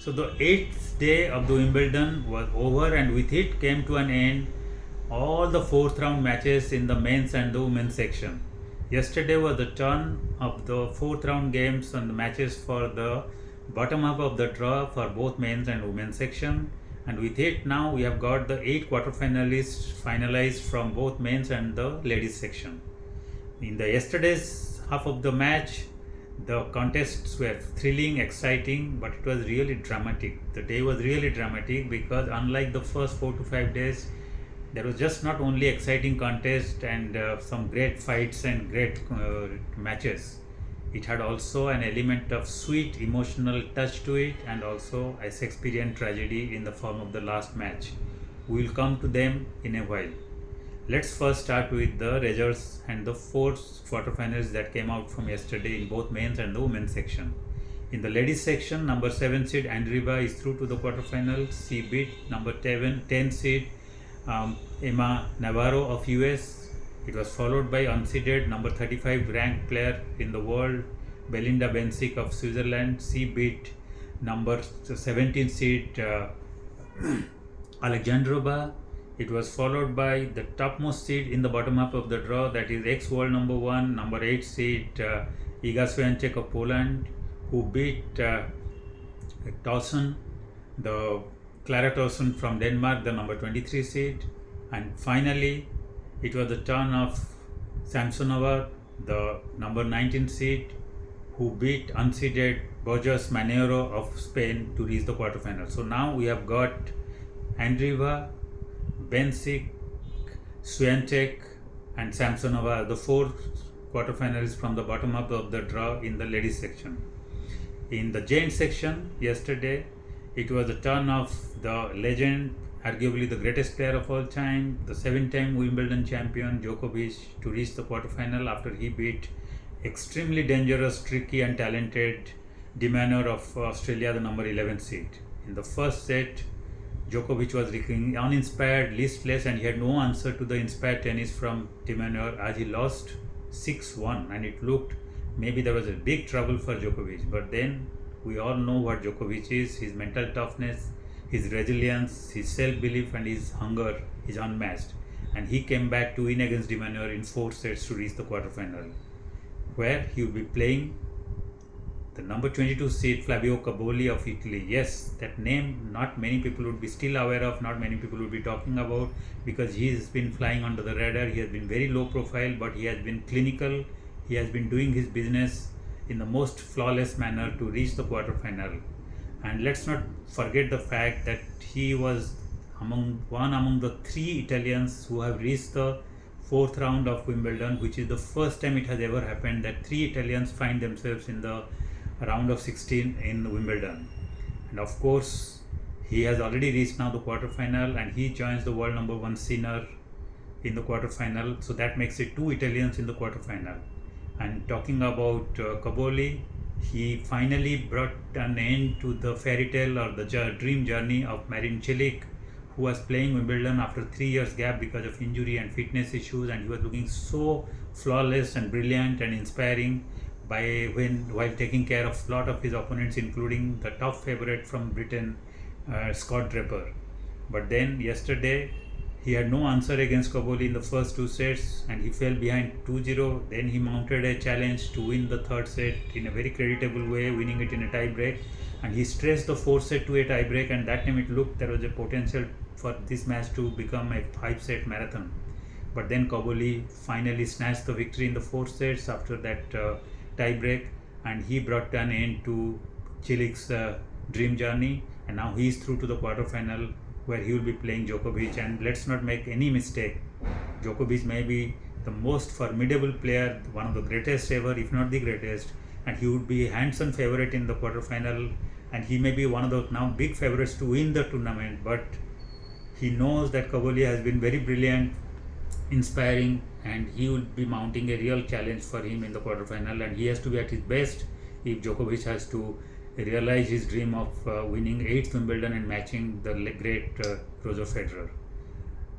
So the eighth day of the Wimbledon was over, and with it came to an end all the fourth round matches in the men's and the women's section. Yesterday was the turn of the fourth round games and the matches for the bottom half of the draw for both men's and women's section. And with it now we have got the 8 quarterfinalists finalized from both men's and the ladies section. In the yesterday's half of the match, the contests were thrilling, exciting, but it was really dramatic. The day was really dramatic because unlike the first 4 to 5 days, there was just not only exciting contest and some great fights and great matches. It had also an element of sweet emotional touch to it, and also a Shakespearean tragedy in the form of the last match. We will come to them in a while. Let's first start with the results and the 4 quarterfinals that came out from yesterday in both men's and the women's section. In the ladies section, number 7 seed Andriva is through to the quarterfinals. She beat number 10 seed Emma Navarro of US. It was followed by unseeded number 35 ranked player in the world Belinda Bencic of Switzerland. She beat number 17 seed Alexandrova. It was followed by the topmost seed in the bottom half of the draw, that is ex-world number 1, number 8 seed Iga Swiatek of Poland, who beat Towson, the Clara Towson from Denmark, the number 23 seed. And finally, it was the turn of Samsonova, the number 19 seed, who beat unseeded Borges Manero of Spain to reach the quarterfinals. So now we have got Andriva, Bencic, Swiatek and Samsonova, the 4 quarterfinalists from the bottom half of the draw in the ladies section. In the gents section yesterday, it was the turn of the legend, arguably the greatest player of all time, the 7-time Wimbledon champion Djokovic, to reach the quarterfinal after he beat extremely dangerous, tricky and talented Dimitrov of Australia, the number 11 seed. In the first set, Djokovic was looking uninspired, listless, and he had no answer to the inspired tennis from Dimitrov as he lost 6-1, and it looked maybe there was a big trouble for Djokovic. But then we all know what Djokovic is. His mental toughness, his resilience, his self-belief and his hunger is unmatched, and he came back to win against Dimitrov in 4 sets to reach the quarterfinal, where he will be playing the number 22 seed Flavio Cobolli of Italy. Yes, that name not many people would be still aware of, not many people would be talking about, because he has been flying under the radar. He has been very low profile, but he has been clinical. He has been doing his business in the most flawless manner to reach the quarterfinal. And let's not forget the fact that he was one among the 3 Italians who have reached the 4th round of Wimbledon, which is the first time it has ever happened that 3 Italians find themselves in the round of 16 in Wimbledon. And of course, he has already reached now the quarterfinal, and he joins the world number 1 Sinner in the quarterfinal. So that makes it 2 Italians in the quarterfinal. And talking about Cobolli, he finally brought an end to the fairy tale or the dream journey of Marin Cilic, who was playing Wimbledon after 3 years gap because of injury and fitness issues, and he was looking so flawless and brilliant and inspiring while taking care of a lot of his opponents, including the top favorite from Britain, Scott Draper. But then yesterday he had no answer against Cobolli in the first 2 sets, and he fell behind 2-0. Then he mounted a challenge to win the 3rd set in a very creditable way, winning it in a tie break, and he stressed the 4th set to a tie break, and that time it looked there was a potential for this match to become a 5-set marathon. But then Cobolli finally snatched the victory in the 4 sets after that tie break, and he brought an end to Cilic's dream journey, and now he is through to the quarterfinal, where he will be playing Djokovic. And let's not make any mistake, Djokovic may be the most formidable player, one of the greatest ever, if not the greatest, and he would be handsome favorite in the quarterfinal, and he may be one of the now big favorites to win the tournament. But he knows that Cobolli has been very brilliant, inspiring, and he will be mounting a real challenge for him in the quarterfinal, and he has to be at his best if Djokovic has to realize his dream of winning 8th Wimbledon and matching the great Roger Federer.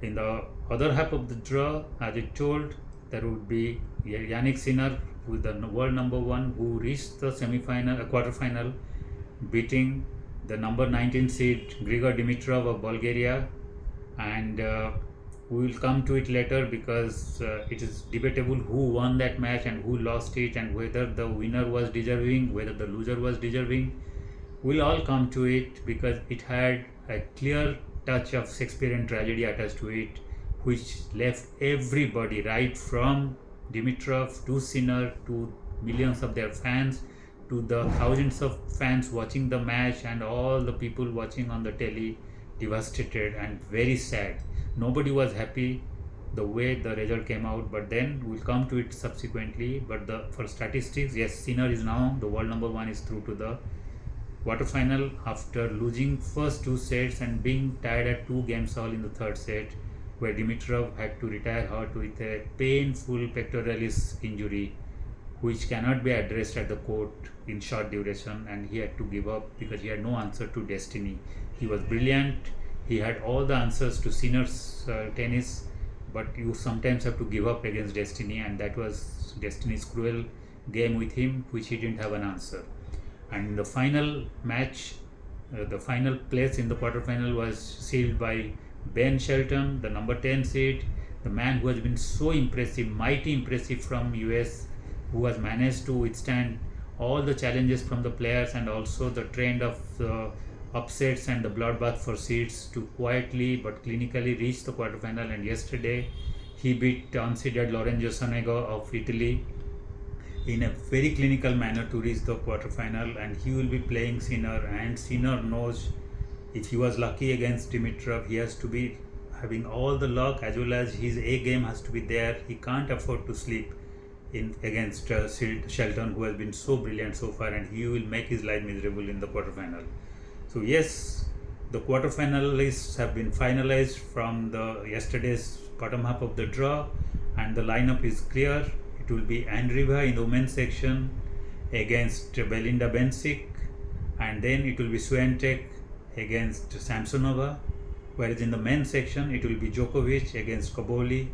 In the other half of the draw, as I told, there would be Yannick Sinner, who is the world number 1, who reached the quarterfinal, beating the number 19 seed Grigor Dimitrov of Bulgaria, and we will come to it later because it is debatable who won that match and who lost it, and whether the winner was deserving, whether the loser was deserving. We'll all come to it because it had a clear touch of Shakespearean tragedy attached to it, which left everybody, right from Dimitrov to Sinner to millions of their fans to the thousands of fans watching the match and all the people watching on the telly, devastated and very sad. Nobody was happy the way the result came out, but then we'll come to it subsequently. But for statistics, yes, Sinner is now the world number one, is through to the quarterfinal after losing first two sets and being tied at 2 games all in the third set, where Dimitrov had to retire hurt with a painful pectoralis injury which cannot be addressed at the court in short duration, and he had to give up because he had no answer to destiny. He was brilliant, he had all the answers to Sinner's tennis, but you sometimes have to give up against destiny, and that was destiny's cruel game with him, which he didn't have an answer. And the final match, the final place in the quarterfinal was sealed by Ben Shelton, the number 10 seed, the man who has been so impressive, mighty impressive from US, who has managed to withstand all the challenges from the players and also the trend of the upsets and the bloodbath for seeds to quietly but clinically reach the quarterfinal. And yesterday he beat unseeded Lorenzo Sonego of Italy in a very clinical manner to reach the quarterfinal, and he will be playing Sinner, and Sinner knows if he was lucky against Dimitrov, he has to be having all the luck as well as his A game has to be there. He can't afford to sleep in against Shelton, who has been so brilliant so far, and he will make his life miserable in the quarterfinal. So yes, the quarterfinalists have been finalized from the yesterday's bottom half of the draw, and the lineup is clear. It will be Andreeva in the women's section against Belinda Bencic, and then it will be Swiatek against Samsonova, whereas in the men's section it will be Djokovic against Koboli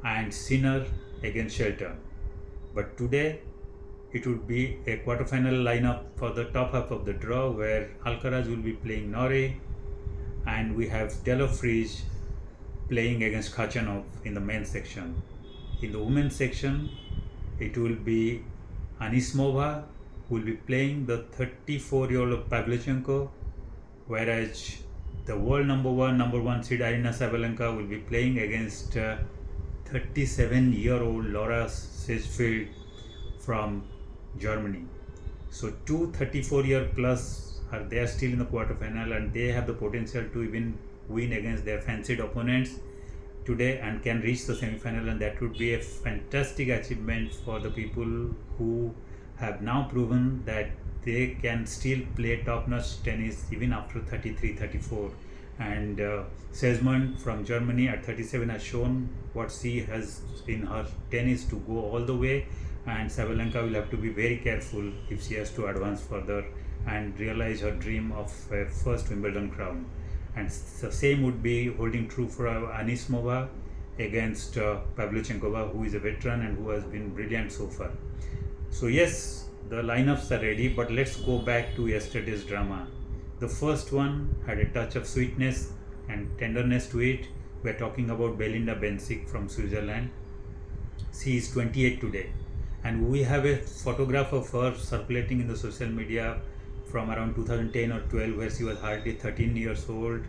and Sinner against Shelton. But today it would be a quarterfinal lineup for the top half of the draw, where Alcaraz will be playing Norrie, and we have Delofriz playing against Khachanov in the men's section. In the women's section, it will be Anisimova who will be playing the 34-year-old Pavlyuchenko, whereas the world number one seed Aryna Sabalenka will be playing against 37-year-old Laura Seichfeld from Germany. So two 34-year plus are there still in the quarterfinal, and they have the potential to even win against their fancied opponents today and can reach the semi-final, and that would be a fantastic achievement for the people who have now proven that they can still play top-notch tennis even after 33, 34. And Sesmond from Germany at 37 has shown what she has in her tennis to go all the way, and Sabalenka will have to be very careful if she has to advance further and realize her dream of a first Wimbledon crown. And the same would be holding true for Anisimova against Pavlyuchenkova, who is a veteran and who has been brilliant so far. So yes, the lineups are ready, but let's go back to yesterday's drama. The first one had a touch of sweetness and tenderness to it. We're talking about Belinda Bencic from Switzerland. She is 28 today, and we have a photograph of her circulating in the social media from around 2010 or 12, where she was hardly 13 years old.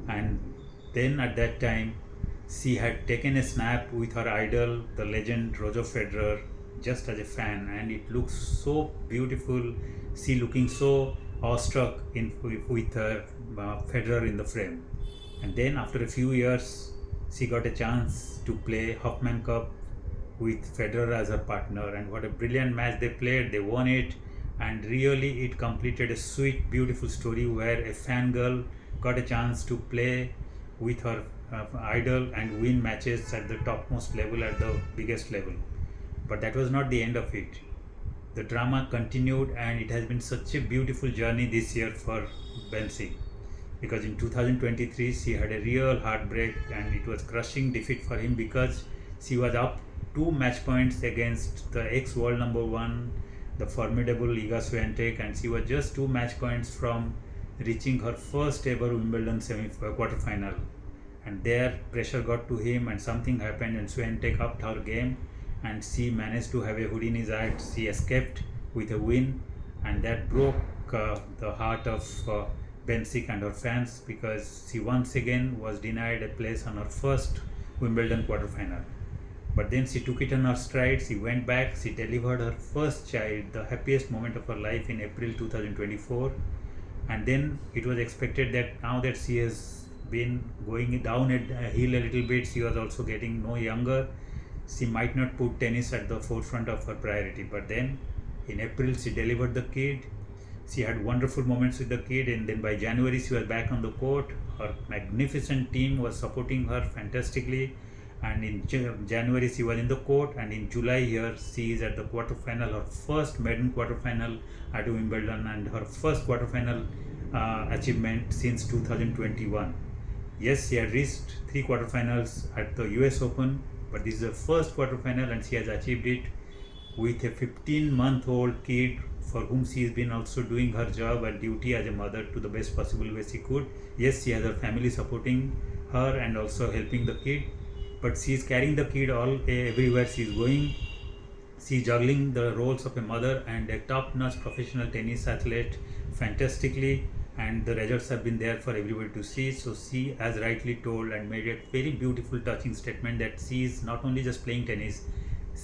And then at that time she had taken a snap with her idol, the legend Roger Federer, just as a fan, and it looks so beautiful, she looking so awestruck with Federer in the frame. And then after a few years she got a chance to play Hoffman Cup with Federer as her partner, and what a brilliant match they played. They won it, and really it completed a sweet, beautiful story where a fangirl got a chance to play with her idol and win matches at the topmost level, at the biggest level. But that was not the end of it. The drama continued, and it has been such a beautiful journey this year for Bencic, because in 2023 she had a real heartbreak, and it was crushing defeat for him because she was up 2 match points against the ex-world number one, the formidable Iga Swiatek, and she was just 2 match points from reaching her first ever Wimbledon quarter final. And there pressure got to him and something happened and Swiatek upped her game and she managed to have a Houdini's act. She escaped with a win and that broke the heart of Bencic and her fans because she once again was denied a place on her first Wimbledon quarter final. But then she took it on her stride, she went back, she delivered her first child, the happiest moment of her life in April 2024. And then it was expected that now that she has been going down a hill a little bit, she was also getting no younger, she might not put tennis at the forefront of her priority. But then in April she delivered the kid, she had wonderful moments with the kid, and then by January she was back on the court. Her magnificent team was supporting her fantastically, and in January she was in the court, and in July here she is at the quarterfinal, her first maiden quarterfinal at Wimbledon and her first quarterfinal achievement since 2021. Yes, she had reached 3 quarterfinals at the US Open, but this is her first quarterfinal and she has achieved it with a 15-month-old kid for whom she has been also doing her job and duty as a mother to the best possible way she could. Yes, she has her family supporting her and also helping the kid, but she is carrying the kid everywhere she is going. She is juggling the roles of a mother and a top-notch professional tennis athlete fantastically, and the results have been there for everybody to see. So she has rightly told and made a very beautiful, touching statement that she is not only just playing tennis,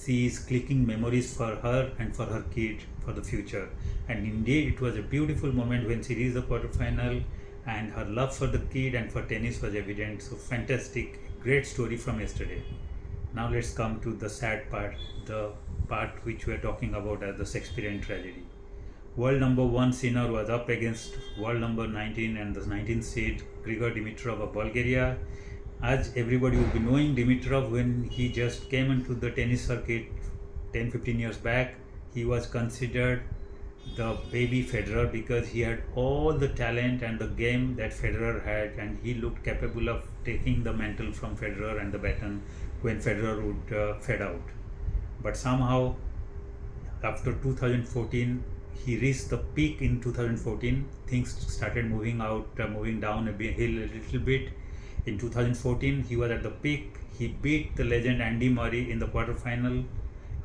she is clicking memories for her and for her kid for the future. And indeed it was a beautiful moment when she reached the quarterfinal and her love for the kid and for tennis was evident. So fantastic, great story from yesterday. Now let's come to the sad part, the part which we are talking about as the Shakespearean tragedy. World number 1 Sinner was up against world number 19 and the 19th seed Grigor Dimitrov of Bulgaria. As everybody will be knowing, Dimitrov, when he just came into the tennis circuit 10-15 years back, he was considered the baby Federer because he had all the talent and the game that Federer had, and he looked capable of taking the mantle from Federer and the baton when Federer would fade out. But somehow after 2014, he reached the peak in 2014. Things started moving down a little bit. In 2014, he was at the peak. He beat the legend Andy Murray in the quarterfinal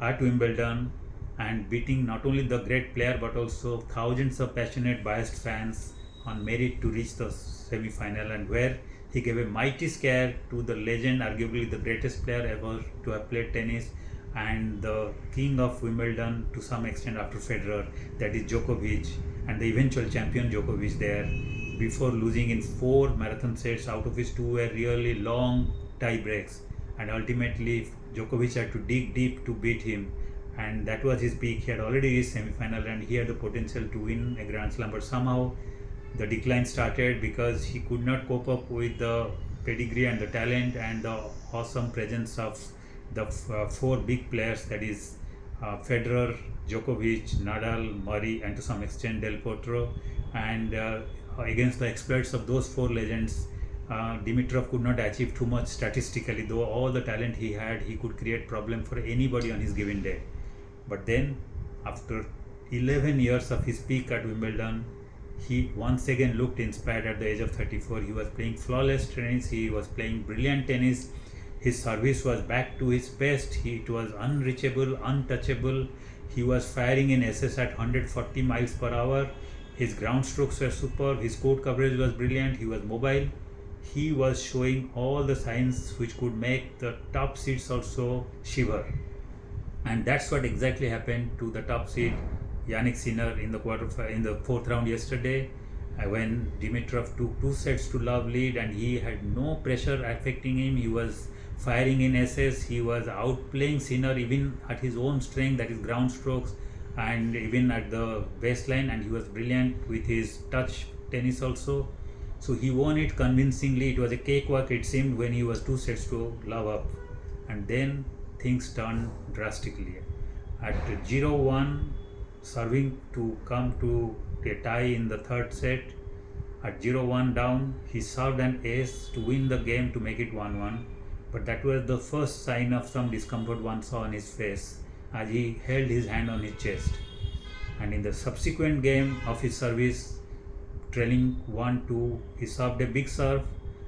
at Wimbledon and beating not only the great player but also thousands of passionate, biased fans on merit to reach the semi-final, and where he gave a mighty scare to the legend, arguably the greatest player ever to have played tennis and the king of Wimbledon to some extent after Federer, that is Djokovic, and the eventual champion Djokovic there, before losing in 4 marathon sets, out of which 2 were really long tie breaks, and ultimately Djokovic had to dig deep to beat him, and that was his peak. He had already reached semi-final and he had the potential to win a Grand Slam, but somehow the decline started because he could not cope up with the pedigree and the talent and the awesome presence of the 4 big players, that is Federer, Djokovic, Nadal, Murray, and to some extent Del Potro, and against the exploits of those 4 legends, Dimitrov could not achieve too much statistically, though all the talent he had, he could create problem for anybody on his given day. But then after 11 years of his peak at Wimbledon, he once again looked inspired at the age of 34. He was playing flawless tennis, he was playing brilliant tennis, his service was back to his best, it was unreachable, untouchable, he was firing in SS at 140 miles per hour, his ground strokes were superb, his court coverage was brilliant, he was mobile, he was showing all the signs which could make the top seeds also shiver. And that's what exactly happened to the top seed Yannick Sinner in the 4th round yesterday, when Dimitrov took 2 sets to love lead and he had no pressure affecting him. He was firing in SS, he was outplaying Sinner even at his own strength, that is ground strokes, and even at the baseline, and he was brilliant with his touch tennis also. So he won it convincingly. It was a cakewalk, it seemed, when he was 2 sets to love up, and then things turned drastically. At 0-1, serving to come to a tie in the 3rd set, at 0-1 down, he served an ace to win the game to make it 1-1, but that was the first sign of some discomfort one saw on his face as he held his hand on his chest. And in the subsequent game of his service, trailing 1-2. He served a big serve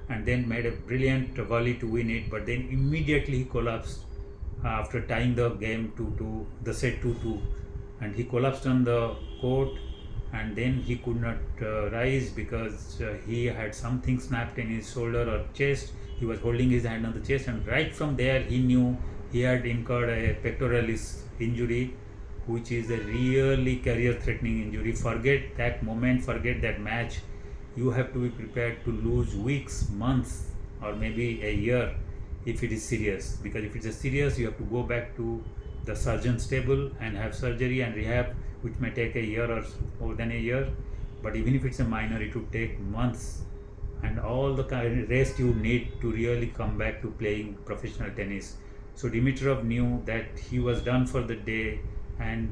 and then made a brilliant volley to win it, but then immediately he collapsed after tying the game 2-2, the set 2-2, and he collapsed on the court, and then he could not rise because he had something snapped in his shoulder or chest. He was holding his hand on the chest, and right from there he knew he had incurred a pectoralis injury, which is a really career threatening injury. Forget that moment, forget that match. You have to be prepared to lose weeks, months, or maybe a year if it is serious, because if it's a serious, you have to go back to the surgeon's table and have surgery and rehab, which may take a year or more than a year. But even if it's a minor, it would take months and all the rest you need to really come back to playing professional tennis. So Dimitrov knew that he was done for the day, and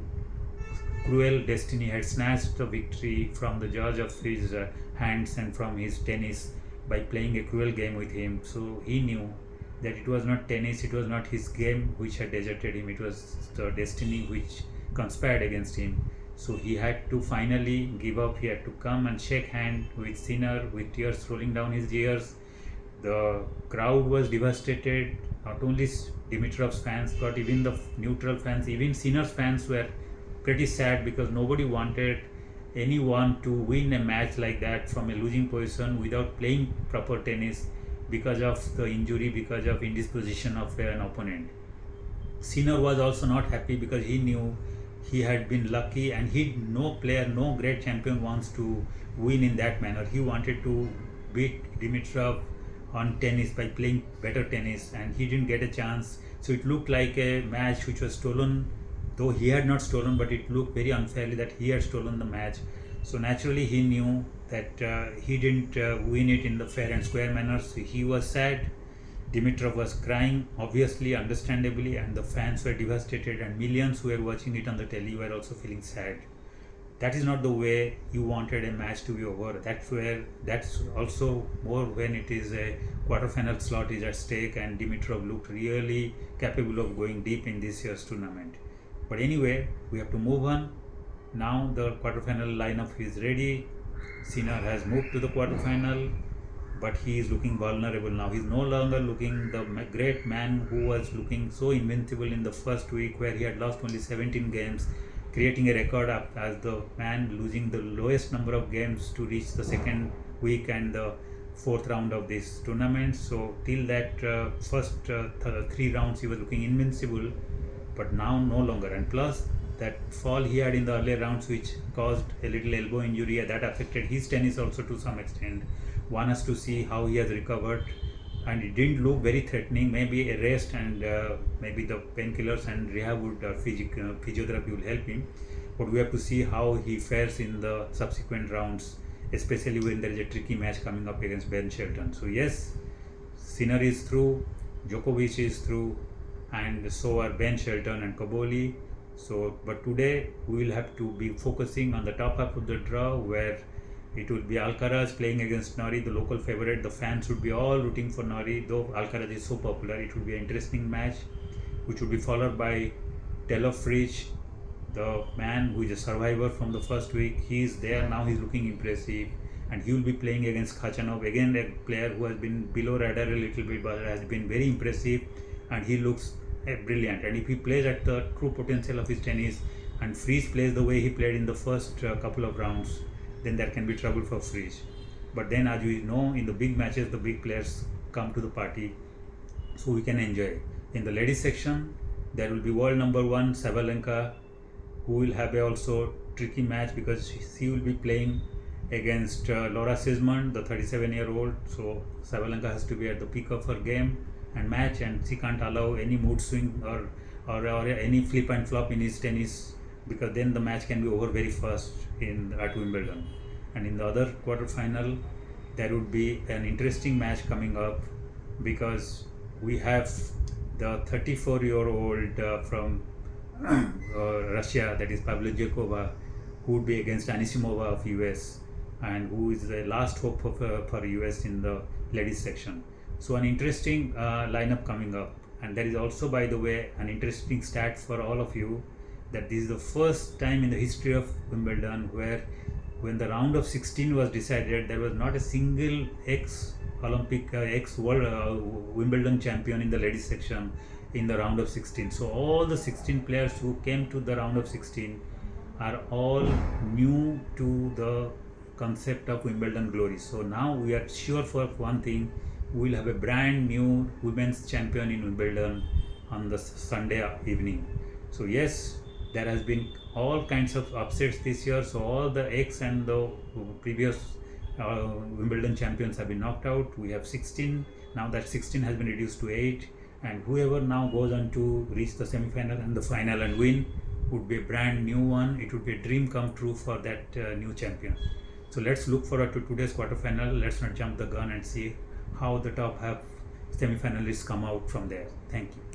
cruel destiny had snatched the victory from the judge of his hands and from his tennis by playing a cruel game with him. So he knew that it was not tennis, it was not his game which had deserted him, it was the destiny which conspired against him. So he had to finally give up. He had to come and shake hand with Sinner with tears rolling down his ears. The crowd was devastated. Not only Dimitrov's fans, but even the neutral fans, even Sinner's fans were pretty sad, because nobody wanted anyone to win a match like that from a losing position without playing proper tennis because of the injury, because of indisposition of an opponent. Sinner was also not happy because he knew he had been lucky, and no player, no great champion wants to win in that manner. He wanted to beat Dimitrov on tennis by playing better tennis, and he didn't get a chance. So it looked like a match which was stolen, though he had not stolen, but it looked very unfairly that he had stolen the match. So naturally he knew that he didn't win it in the fair and square manner. So he was sad. Dimitrov was crying, obviously, understandably, and the fans were devastated, and millions who were watching it on the telly were also feeling sad. That is not the way you wanted a match to be over. That's also more when it is a quarterfinal slot is at stake, and Dimitrov looked really capable of going deep in this year's tournament. But anyway, we have to move on. Now the quarterfinal lineup is ready. Sinner has moved to the quarterfinal, but he is looking vulnerable now. He is no longer looking the great man who was looking so invincible in the first week, where he had lost only 17 games, creating a record as the man losing the lowest number of games to reach the second week and the fourth round of this tournament. So till that first 3 rounds he was looking invincible, but now no longer. And plus that fall he had in the earlier rounds, which caused a little elbow injury, that affected his tennis also to some extent. One has to see how he has recovered, and it didn't look very threatening. Maybe a rest and maybe the painkillers and rehab would physiotherapy will help him, but we have to see how he fares in the subsequent rounds, especially when there is a tricky match coming up against Bencic. So yes, Sinner is through, Djokovic is through, and so are Bencic and Kaboli. So but today we will have to be focusing on the top half of the draw, where it will be Alcaraz playing against Norrie, the local favorite. The fans would be all rooting for Norrie, though Alcaraz is so popular. It would be an interesting match, which would be followed by Taylor Fritz, the man who is a survivor from the first week. He is there now, he's looking impressive, and he will be playing against Khachanov, again a player who has been below radar a little bit, but has been very impressive, and he looks brilliant. And if he plays at the true potential of his tennis, and Fritz plays the way he played in the first couple of rounds, then there can be trouble for Fritz. But then, as we know, in the big matches, the big players come to the party, so we can enjoy. In the ladies section, there will be world number 1 Sabalenka, who will have a also tricky match because she will be playing against Laura Sismond, the 37-year-old. So Sabalenka has to be at the peak of her game and match, and she can't allow any mood swing or any flip and flop in his tennis, because then the match can be over very fast at Wimbledon. And in the other quarterfinal, there would be an interesting match coming up, because we have the 34-year-old from Russia, that is Pavlyuchenkova, who would be against Anisimova of US, and who is the last hope for US in the ladies section. So an interesting lineup coming up. And there is also, by the way, an interesting stat for all of you, that this is the first time in the history of Wimbledon where when the round of 16 was decided, there was not a single ex-Olympic, ex-World Wimbledon champion in the ladies section in the round of 16. So all the 16 players who came to the round of 16 are all new to the concept of Wimbledon glory. So now we are sure for one thing, we will have a brand new women's champion in Wimbledon on the Sunday evening. So yes, there has been all kinds of upsets this year. So all the ex and the previous Wimbledon champions have been knocked out. We have 16. Now that 16 has been reduced to 8. And whoever now goes on to reach the semi-final and the final and win would be a brand new one. It would be a dream come true for that new champion. So let's look forward to today's quarterfinal. Let's not jump the gun and see how the top half semi-finalists come out from there. Thank you.